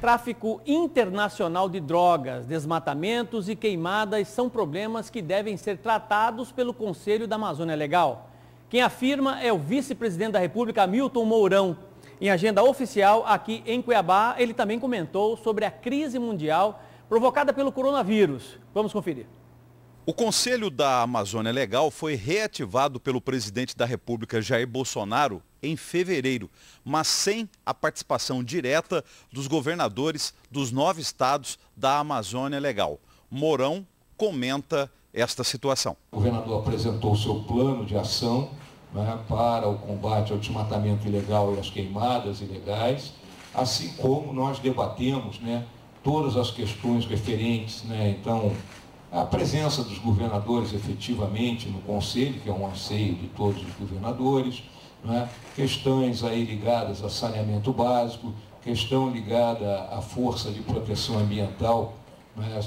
Tráfico internacional de drogas, desmatamentos e queimadas são problemas que devem ser tratados pelo Conselho da Amazônia Legal. Quem afirma é o vice-presidente da República, Hamilton Mourão. Em agenda oficial aqui em Cuiabá, ele também comentou sobre a crise mundial provocada pelo coronavírus. Vamos conferir. O Conselho da Amazônia Legal foi reativado pelo presidente da República, Jair Bolsonaro, em fevereiro, mas sem a participação direta dos governadores dos 9 estados da Amazônia Legal. Mourão comenta esta situação. O governador apresentou o seu plano de ação, né, para o combate ao desmatamento ilegal e às queimadas ilegais, assim como nós debatemos, né, todas as questões referentes, né, então, a presença dos governadores efetivamente no Conselho, que é um anseio de todos os governadores, né? Questões aí ligadas a saneamento básico, questão ligada à força de proteção ambiental, né?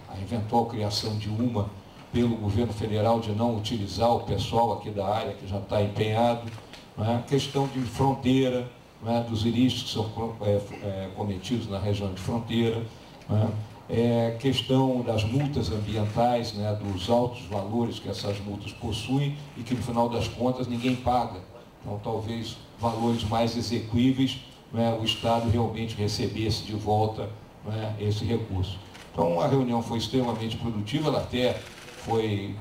A eventual criação de uma pelo governo federal de não utilizar o pessoal aqui da área que já está empenhado, né? Questão de fronteira, né? Dos ilícitos que são cometidos na região de fronteira, né? Questão das multas ambientais, né, dos altos valores que essas multas possuem e que no final das contas ninguém paga. Então talvez valores mais exequíveis, né, o Estado realmente recebesse de volta, né, esse recurso. Então a reunião foi extremamente produtiva, ela até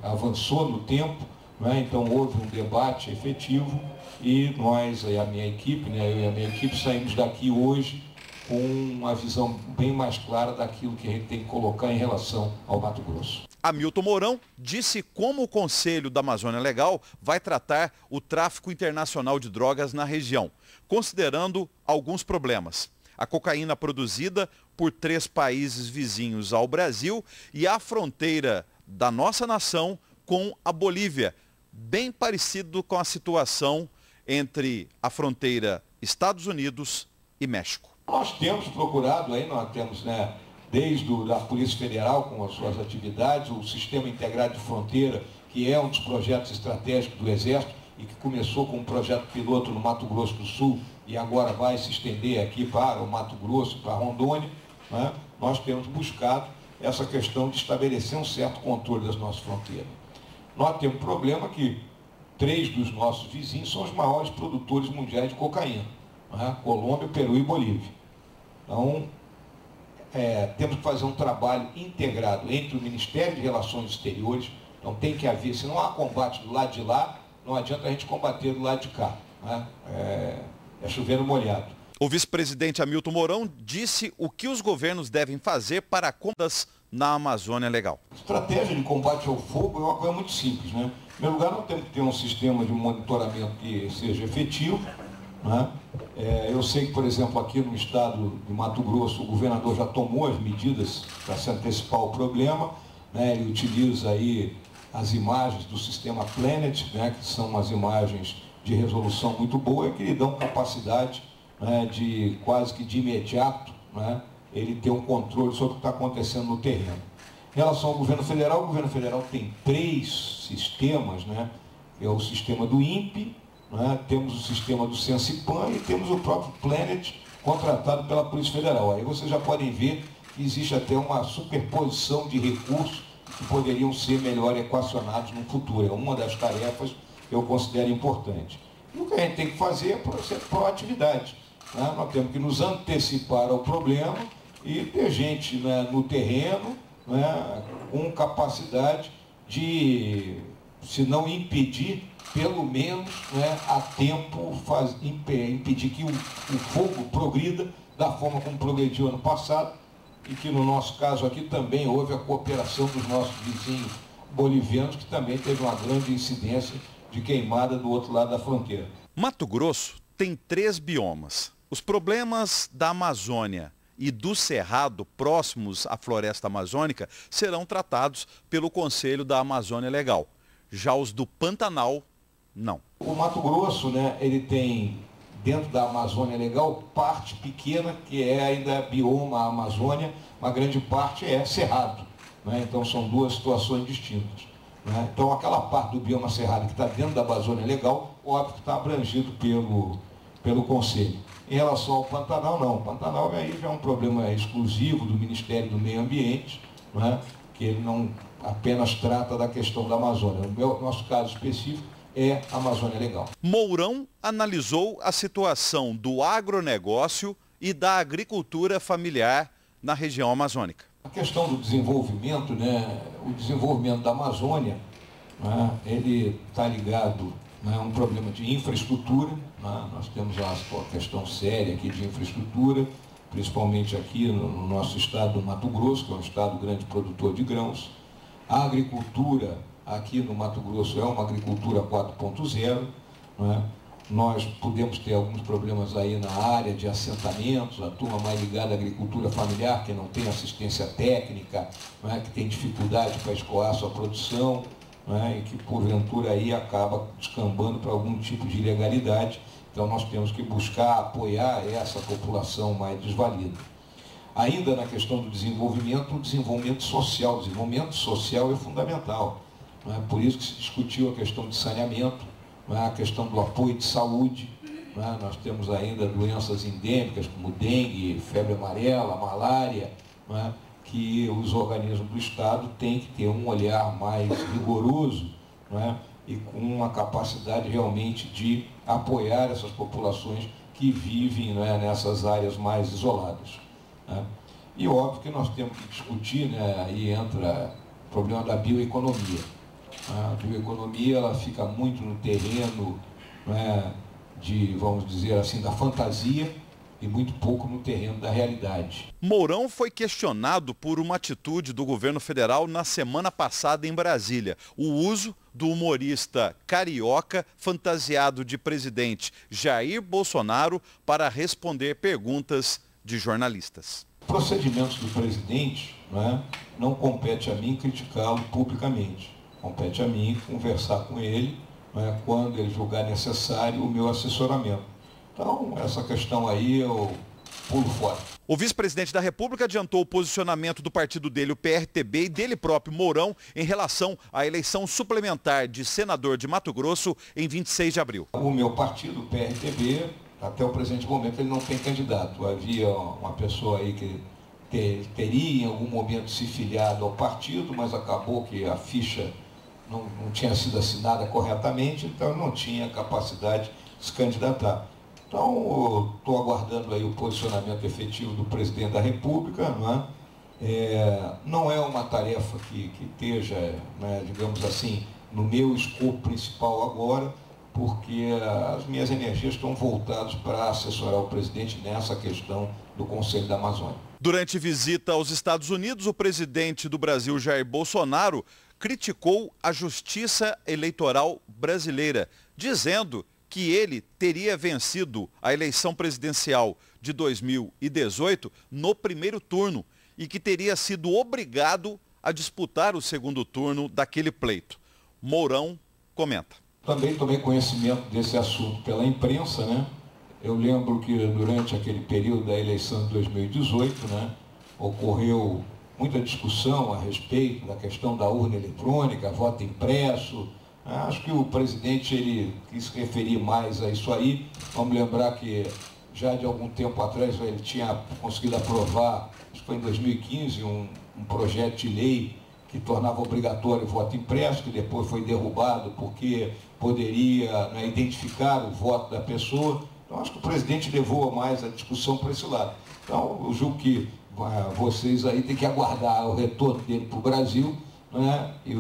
avançou no tempo, né, então houve um debate efetivo e nós, a minha equipe, né, eu e a minha equipe saímos daqui hoje com uma visão bem mais clara daquilo que a gente tem que colocar em relação ao Mato Grosso. Hamilton Mourão disse como o Conselho da Amazônia Legal vai tratar o tráfico internacional de drogas na região, considerando alguns problemas. A cocaína produzida por 3 países vizinhos ao Brasil e a fronteira da nossa nação com a Bolívia, bem parecido com a situação entre a fronteira Estados Unidos e México. Nós temos procurado, aí nós temos, né, desde a Polícia Federal com as suas atividades, o Sistema Integrado de Fronteira, que é um dos projetos estratégicos do Exército e que começou com um projeto piloto no Mato Grosso do Sul e agora vai se estender aqui para o Mato Grosso, para Rondônia, né? Nós temos buscado essa questão de estabelecer um certo controle das nossas fronteiras. Nós temos um problema que 3 dos nossos vizinhos são os maiores produtores mundiais de cocaína, né? Colômbia, Peru e Bolívia. Então, temos que fazer um trabalho integrado entre o Ministério de Relações Exteriores, então tem que haver, se não há combate do lado de lá, não adianta a gente combater do lado de cá, né? É chover no molhado. O vice-presidente Hamilton Mourão disse o que os governos devem fazer para contas na Amazônia Legal. A estratégia de combate ao fogo é uma coisa muito simples, né? Em primeiro lugar, nós temos que ter um sistema de monitoramento que seja efetivo, né? Eu sei que, por exemplo, aqui no estado de Mato Grosso, o governador já tomou as medidas para se antecipar o problema, né? Ele utiliza aí as imagens do sistema Planet, né? Que são umas imagens de resolução muito boa, que lhe dão capacidade, né, de quase que de imediato, né, ele ter um controle sobre o que está acontecendo no terreno. Em relação ao governo federal, o governo federal tem 3 sistemas, né? É o sistema do INPE, né? Temos o sistema do Sensipan e temos o próprio Planet, contratado pela Polícia Federal. Aí vocês já podem ver que existe até uma superposição de recursos que poderiam ser melhor equacionados no futuro. É uma das tarefas que eu considero importante. E o que a gente tem que fazer é proatividade, né? Nós temos que nos antecipar ao problema e ter gente, né, no terreno, né, com capacidade de, se não impedir, pelo menos, né, a tempo impedir que o fogo progrida da forma como progrediu ano passado e que no nosso caso aqui também houve a cooperação dos nossos vizinhos bolivianos, que também teve uma grande incidência de queimada do outro lado da fronteira. Mato Grosso tem 3 biomas. Os problemas da Amazônia e do Cerrado próximos à floresta amazônica serão tratados pelo Conselho da Amazônia Legal. Já os do Pantanal, não. O Mato Grosso, né, ele tem dentro da Amazônia Legal parte pequena que é ainda bioma Amazônia, uma grande parte é Cerrado, né? Então são 2 situações distintas. Então, aquela parte do bioma cerrado que está dentro da Amazônia Legal, óbvio que está abrangido pelo Conselho. Em relação ao Pantanal, não. O Pantanal aí já é um problema exclusivo do Ministério do Meio Ambiente, não é? Que ele não apenas trata da questão da Amazônia. O nosso caso específico é a Amazônia Legal. Mourão analisou a situação do agronegócio e da agricultura familiar na região amazônica. A questão do desenvolvimento, né? O desenvolvimento da Amazônia, né? Ele está ligado, né, a um problema de infraestrutura. Né? Nós temos uma questão séria aqui de infraestrutura, principalmente aqui no nosso estado do Mato Grosso, que é um estado grande produtor de grãos. A agricultura aqui no Mato Grosso é uma agricultura 4.0, né? Nós podemos ter alguns problemas aí na área de assentamentos, a turma mais ligada à agricultura familiar, que não tem assistência técnica, né? Que tem dificuldade para escoar sua produção, né? E que porventura aí acaba descambando para algum tipo de ilegalidade. Então nós temos que buscar apoiar essa população mais desvalida. Ainda na questão do desenvolvimento, o desenvolvimento social. O desenvolvimento social é fundamental. Não é? Por isso que se discutiu a questão de saneamento, não é? A questão do apoio de saúde. Não é? Nós temos ainda doenças endêmicas como dengue, febre amarela, malária, não é? Que os organismos do Estado têm que ter um olhar mais rigoroso, não é? E com uma capacidade realmente de apoiar essas populações que vivem, não é, nessas áreas mais isoladas. Né? E óbvio que nós temos que discutir, né, aí entra o problema da bioeconomia. A bioeconomia ela fica muito no terreno, né, de, vamos dizer assim, da fantasia e muito pouco no terreno da realidade. Mourão foi questionado por uma atitude do governo federal na semana passada em Brasília. O uso do humorista carioca fantasiado de presidente Jair Bolsonaro para responder perguntas de jornalistas. Procedimentos do presidente, né, não compete a mim criticá-lo publicamente. Compete a mim conversar com ele, né, quando ele julgar necessário o meu assessoramento. Então, essa questão aí eu pulo fora. O vice-presidente da República adiantou o posicionamento do partido dele, o PRTB, e dele próprio, Mourão, em relação à eleição suplementar de senador de Mato Grosso em 26 de abril. O meu partido, o PRTB, até o presente momento, ele não tem candidato. Havia uma pessoa aí que teria em algum momento se filiado ao partido, mas acabou que a ficha não tinha sido assinada corretamente, então não tinha capacidade de se candidatar. Então, eu estou aguardando aí o posicionamento efetivo do presidente da República, não é? Não é uma tarefa que esteja, né, digamos assim, no meu escopo principal agora, porque as minhas energias estão voltadas para assessorar o presidente nessa questão do Conselho da Amazônia. Durante visita aos Estados Unidos, o presidente do Brasil, Jair Bolsonaro, criticou a Justiça Eleitoral brasileira, dizendo que ele teria vencido a eleição presidencial de 2018 no primeiro turno e que teria sido obrigado a disputar o segundo turno daquele pleito. Mourão comenta. Também tomei conhecimento desse assunto pela imprensa, né? Eu lembro que durante aquele período da eleição de 2018, né, ocorreu muita discussão a respeito da questão da urna eletrônica, voto impresso. Acho que o presidente ele quis se referir mais a isso aí. Vamos lembrar que já de algum tempo atrás ele tinha conseguido aprovar, acho que foi em 2015, um projeto de lei que tornava obrigatório o voto impresso, que depois foi derrubado porque poderia, né, identificar o voto da pessoa. Então acho que o presidente levou mais a discussão para esse lado. Então eu julgo que vocês aí têm que aguardar o retorno dele para o Brasil, né, e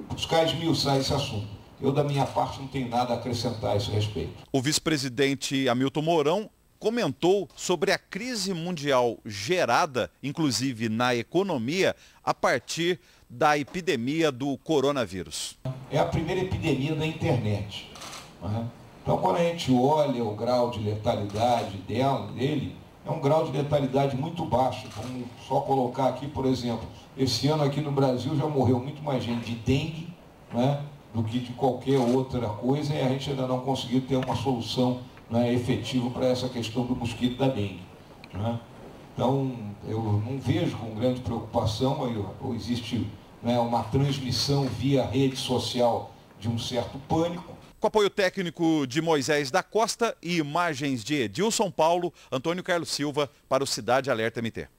buscar esmiuçar esse assunto. Eu, da minha parte, não tenho nada a acrescentar a esse respeito. O vice-presidente Hamilton Mourão comentou sobre a crise mundial gerada, inclusive na economia, a partir da epidemia do coronavírus. É a primeira epidemia da internet. Né? Então, quando a gente olha o grau de letalidade dele, é um grau de letalidade muito baixo. Vamos só colocar aqui, por exemplo, esse ano aqui no Brasil já morreu muito mais gente de dengue, né, do que de qualquer outra coisa, e a gente ainda não conseguiu ter uma solução, né, efetiva para essa questão do mosquito da dengue. Né? Então, eu não vejo com grande preocupação, existe, né, uma transmissão via rede social de um certo pânico. Com apoio técnico de Moisés da Costa e imagens de Edilson Paulo, Antônio Carlos Silva para o Cidade Alerta MT.